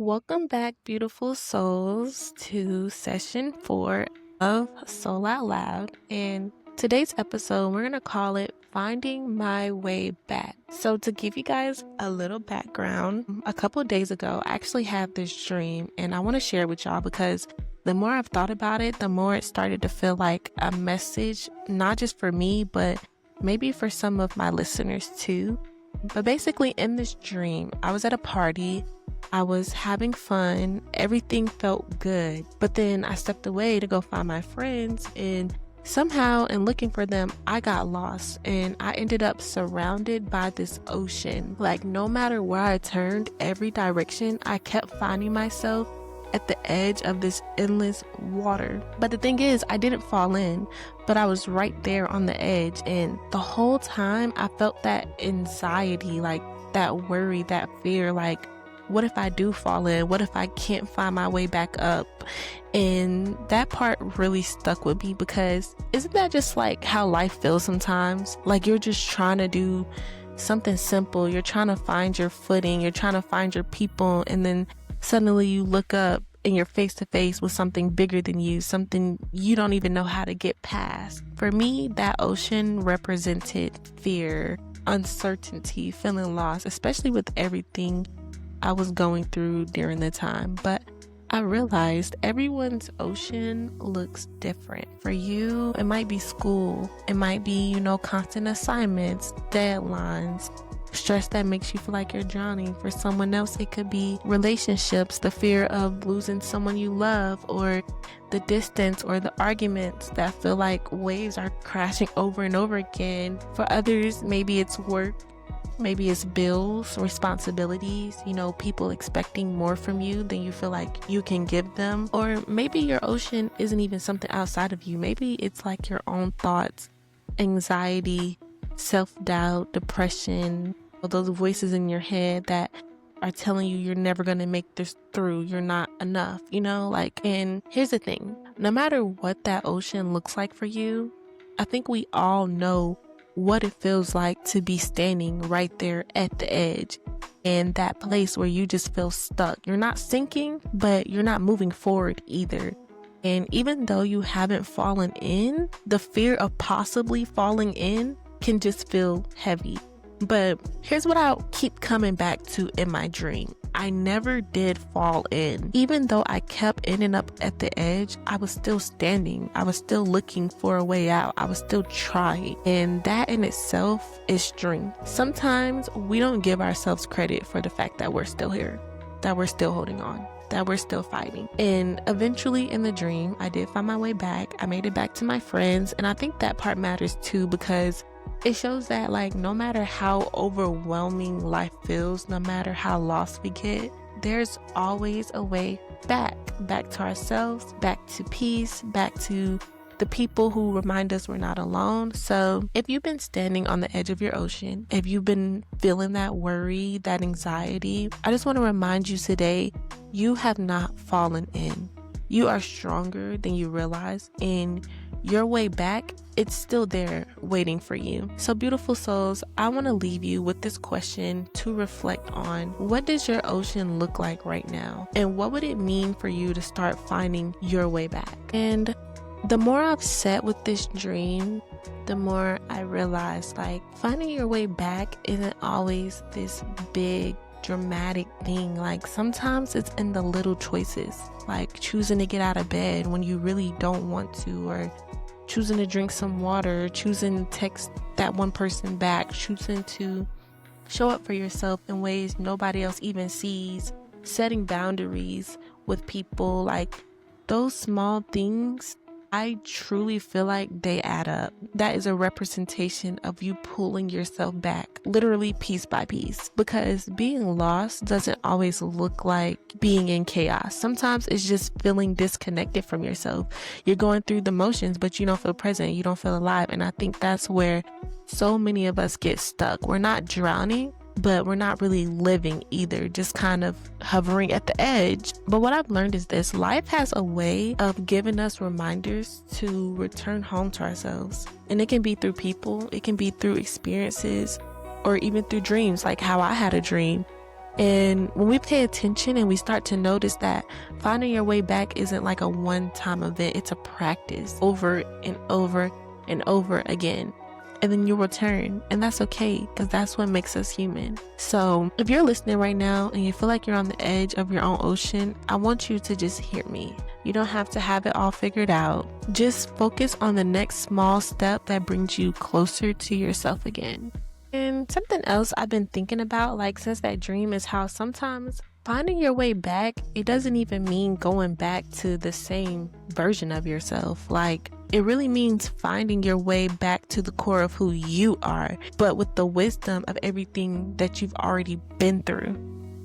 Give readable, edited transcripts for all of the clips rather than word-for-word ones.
Welcome back, beautiful souls, to session 4 of Soul Out Loud. And today's episode, we're going to call it Finding My Way Back. So, to give you guys a little background, a couple of days ago, I actually had this dream, and I want to share it with y'all because the more I've thought about it, the more it started to feel like a message, not just for me, but maybe for some of my listeners too. But basically, in this dream, I was at a party. I was having fun. Everything felt good. But then I stepped away to go find my friends, and somehow in looking for them, I got lost and I ended up surrounded by this ocean. Like, no matter where I turned, every direction, I kept finding myself at the edge of this endless water. But the thing is, I didn't fall in, but I was right there on the edge. And the whole time I felt that anxiety, like that worry, that fear, like, what if I do fall in? What if I can't find my way back up? And that part really stuck with me because isn't that just like how life feels sometimes? Like you're just trying to do something simple. You're trying to find your footing. You're trying to find your people. And then suddenly you look up and you're face to face with something bigger than you, something you don't even know how to get past. For me, that ocean represented fear, uncertainty, feeling lost, especially with everything I was going through during the time. But I realized everyone's ocean looks different. For you, it might be school. It might be, constant assignments, deadlines, stress that makes you feel like you're drowning. For someone else, it could be relationships, the fear of losing someone you love, or the distance or the arguments that feel like waves are crashing over and over again. For others, maybe it's work. Maybe it's bills, responsibilities, people expecting more from you than you feel like you can give them. Or maybe your ocean isn't even something outside of you. Maybe it's like your own thoughts, anxiety, self-doubt, depression, or those voices in your head that are telling you you're never going to make this through. You're not enough, and here's the thing. No matter what that ocean looks like for you, I think we all know what it feels like to be standing right there at the edge, and that place where you just feel stuck. You're not sinking, but you're not moving forward either. And even though you haven't fallen in, the fear of possibly falling in can just feel heavy. But here's what I'll keep coming back to in my dream. I never did fall in. Even though I kept ending up at the edge, I was still standing. I was still looking for a way out. I was still trying. And that in itself is strength. Sometimes we don't give ourselves credit for the fact that we're still here, that we're still holding on, that we're still fighting. And eventually in the dream, I did find my way back. I made it back to my friends. And I think that part matters too, because it shows that, like, no matter how overwhelming life feels, no matter how lost we get, there's always a way back to ourselves, back to peace, back to the people who remind us we're not alone. So if you've been standing on the edge of your ocean, if you've been feeling that worry, that anxiety, I just want to remind you today, you have not fallen in. You are stronger than you realize, and your way back, it's still there waiting for you. So beautiful souls, I want to leave you with this question to reflect on. What does your ocean look like right now? And what would it mean for you to start finding your way back? And the more I've sat with this dream, the more I realize, like, finding your way back isn't always this big dramatic thing. Like, sometimes it's in the little choices, like choosing to get out of bed when you really don't want to, or choosing to drink some water, choosing to text that one person back, choosing to show up for yourself in ways nobody else even sees, setting boundaries with people. Like, those small things, I truly feel like they add up. That is a representation of you pulling yourself back, literally piece by piece, because being lost doesn't always look like being in chaos. Sometimes it's just feeling disconnected from yourself. You're going through the motions, but you don't feel present. You don't feel alive. And I think that's where so many of us get stuck. We're not drowning, but we're not really living either, just kind of hovering at the edge. But what I've learned is this: life has a way of giving us reminders to return home to ourselves. And it can be through people, it can be through experiences, or even through dreams, like how I had a dream And when we pay attention and we start to notice that finding your way back isn't like a one-time event, it's a practice over and over and over again. And then you return, and that's okay, because that's what makes us human. So if you're listening right now and you feel like you're on the edge of your own ocean, I want you to just hear me. You don't have to have it all figured out. Just focus on the next small step that brings you closer to yourself again. And something else I've been thinking about, like since that dream, is how sometimes finding your way back, it doesn't even mean going back to the same version of yourself. Like, it really means finding your way back to the core of who you are, but with the wisdom of everything that you've already been through.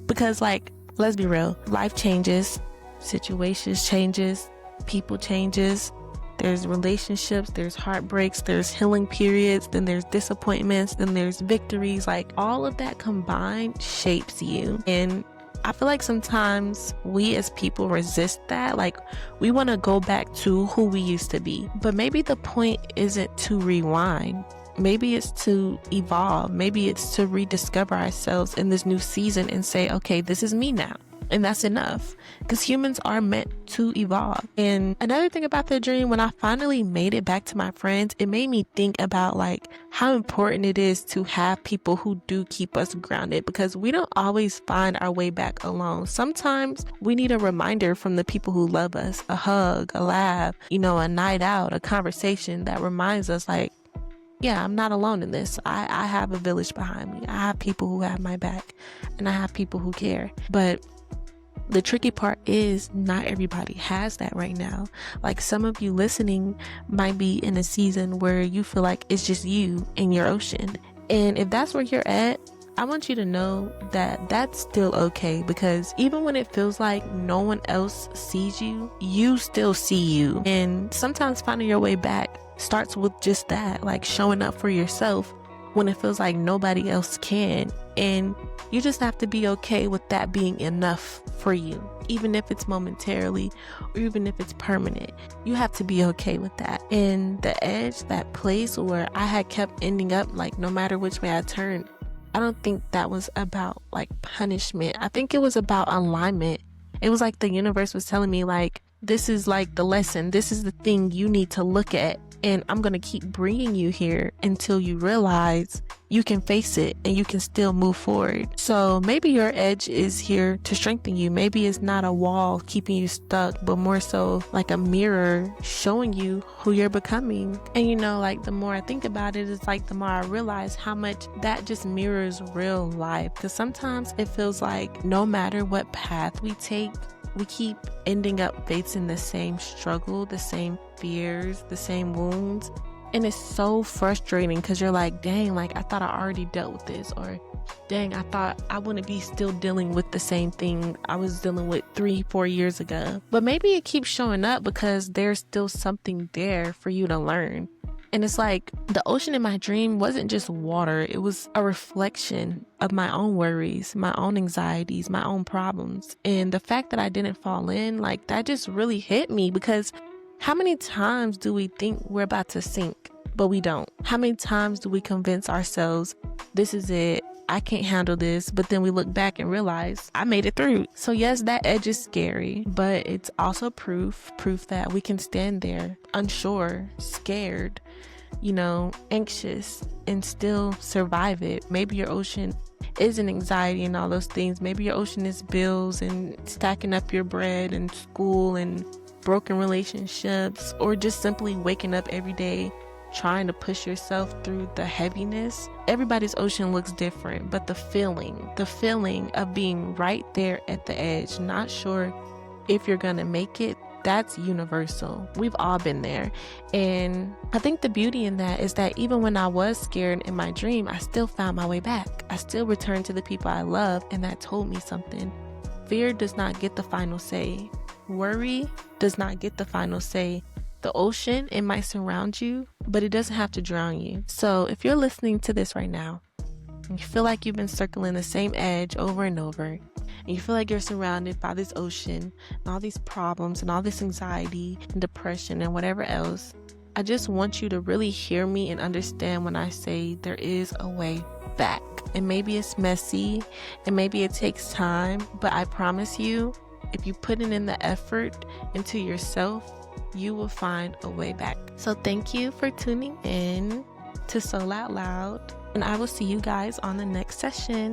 Because, like, let's be real, life changes, situations changes, people changes. There's relationships, there's heartbreaks, there's healing periods, then there's disappointments, then there's victories. Like, all of that combined shapes you. And I feel like sometimes we as people resist that. Like, we want to go back to who we used to be. But maybe the point isn't to rewind. Maybe it's to evolve. Maybe it's to rediscover ourselves in this new season and say, okay, this is me now. And that's enough, because humans are meant to evolve. And another thing about the dream, when I finally made it back to my friends, it made me think about like how important it is to have people who do keep us grounded, because we don't always find our way back alone. Sometimes we need a reminder from the people who love us, a hug, a laugh, a night out, a conversation that reminds us like, yeah, I'm not alone in this. I have a village behind me. I have people who have my back, and I have people who care. But the tricky part is not everybody has that right now. Like, some of you listening might be in a season where you feel like it's just you and your ocean. And if that's where you're at, I want you to know that that's still okay, because even when it feels like no one else sees you, you still see you. And sometimes finding your way back starts with just that, like showing up for yourself when it feels like nobody else can. And you just have to be okay with that being enough for you, even if it's momentarily or even if it's permanent. You have to be okay with that. And the edge, that place where I had kept ending up like no matter which way I turned, I don't think that was about like punishment. I think it was about alignment. It was like the universe was telling me like, this is like the lesson. This is the thing you need to look at. And I'm going to keep bringing you here until you realize you can face it and you can still move forward. So maybe your edge is here to strengthen you. Maybe it's not a wall keeping you stuck, but more so like a mirror showing you who you're becoming. And like the more I think about it, it's like the more I realize how much that just mirrors real life. Because sometimes it feels like no matter what path we take, we keep ending up facing the same struggle, the same fears, the same wounds. And it's so frustrating because you're like, dang, like I thought I already dealt with this, or dang, I thought I wouldn't be still dealing with the same thing I was dealing with 3-4 years ago. But maybe it keeps showing up because there's still something there for you to learn. And it's like the ocean in my dream wasn't just water. It was a reflection of my own worries, my own anxieties, my own problems. And the fact that I didn't fall in, like that just really hit me, because how many times do we think we're about to sink, but we don't? How many times do we convince ourselves, this is it, I can't handle this, but then we look back and realize I made it through. So yes, that edge is scary, but it's also proof that we can stand there unsure, scared, anxious, and still survive it. Maybe your ocean isn't anxiety and all those things. Maybe your ocean is bills and stacking up your bread and school and broken relationships, or just simply waking up every day trying to push yourself through the heaviness. Everybody's ocean looks different, but the feeling of being right there at the edge, not sure if you're gonna make it, that's universal. We've all been there. And I think the beauty in that is that even when I was scared in my dream, I still found my way back. I still returned to the people I love, and that told me something. Fear does not get the final say. Worry does not get the final say. The ocean, it might surround you, but it doesn't have to drown you. So if you're listening to this right now, and you feel like you've been circling the same edge over and over, and you feel like you're surrounded by this ocean and all these problems and all this anxiety and depression and whatever else, I just want you to really hear me and understand when I say there is a way back. and maybe it's messy and maybe it takes time, but I promise you, if you put in the effort into yourself, you will find a way back. So thank you for tuning in to Soul Out Loud, and I will see you guys on the next session.